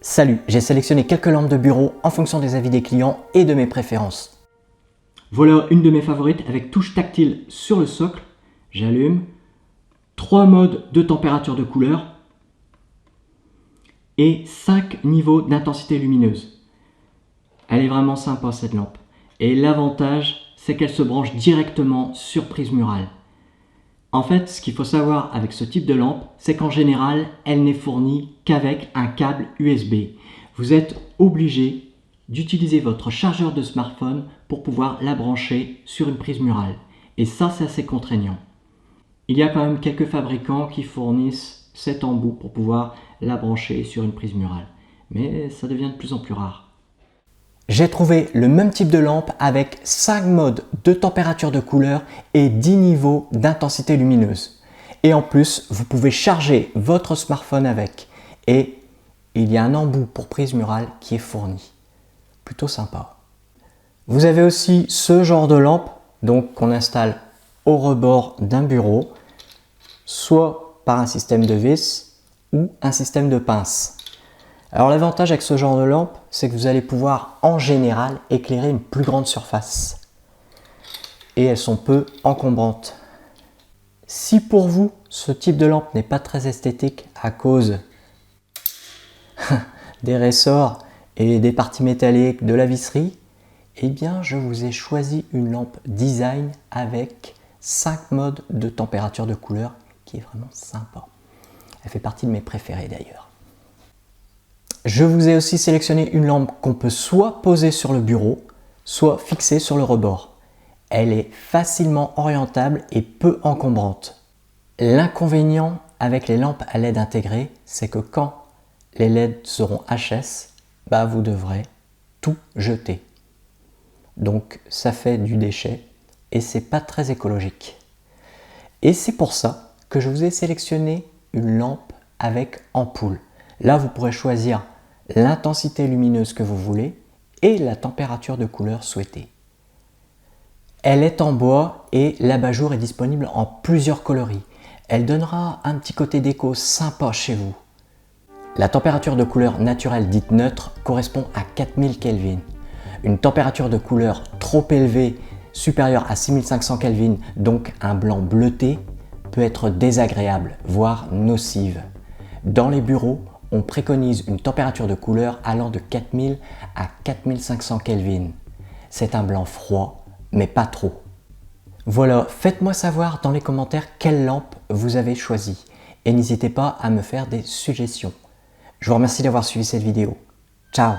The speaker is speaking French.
Salut, j'ai sélectionné quelques lampes de bureau en fonction des avis des clients et de mes préférences. Voilà une de mes favorites avec touche tactile sur le socle. J'allume. 3 modes de température de couleur et 5 niveaux d'intensité lumineuse. Elle est vraiment sympa cette lampe. Et l'avantage, c'est qu'elle se branche directement sur prise murale. En fait, ce qu'il faut savoir avec ce type de lampe, c'est qu'en général, elle n'est fournie qu'avec un câble USB. Vous êtes obligé d'utiliser votre chargeur de smartphone pour pouvoir la brancher sur une prise murale. Et ça, c'est assez contraignant. Il y a quand même quelques fabricants qui fournissent cet embout pour pouvoir la brancher sur une prise murale. Mais ça devient de plus en plus rare. J'ai trouvé le même type de lampe avec 5 modes de température de couleur et 10 niveaux d'intensité lumineuse. Et en plus, vous pouvez charger votre smartphone avec. Et il y a un embout pour prise murale qui est fourni. Plutôt sympa. Vous avez aussi ce genre de lampe donc qu'on installe au rebord d'un bureau, soit par un système de vis ou un système de pince. Alors l'avantage avec ce genre de lampe, c'est que vous allez pouvoir en général éclairer une plus grande surface. Et elles sont peu encombrantes. Si pour vous, ce type de lampe n'est pas très esthétique à cause des ressorts et des parties métalliques de la visserie, eh bien je vous ai choisi une lampe design avec 5 modes de température de couleur qui est vraiment sympa. Elle fait partie de mes préférés d'ailleurs. Je vous ai aussi sélectionné une lampe qu'on peut soit poser sur le bureau, soit fixer sur le rebord. Elle est facilement orientable et peu encombrante. L'inconvénient avec les lampes à LED intégrées, c'est que quand les LED seront HS, vous devrez tout jeter. Donc ça fait du déchet et c'est pas très écologique. Et c'est pour ça que je vous ai sélectionné une lampe avec ampoule. Là, vous pourrez choisir l'intensité lumineuse que vous voulez et la température de couleur souhaitée. Elle est en bois et l'abat-jour est disponible en plusieurs coloris. Elle donnera un petit côté déco sympa chez vous. La température de couleur naturelle dite neutre correspond à 4000 Kelvin. Une température de couleur trop élevée, supérieure à 6500 Kelvin, donc un blanc bleuté, peut être désagréable, voire nocive. Dans les bureaux, on préconise une température de couleur allant de 4000 à 4500 Kelvin. C'est un blanc froid, mais pas trop. Voilà, faites-moi savoir dans les commentaires quelle lampe vous avez choisi et n'hésitez pas à me faire des suggestions. Je vous remercie d'avoir suivi cette vidéo. Ciao!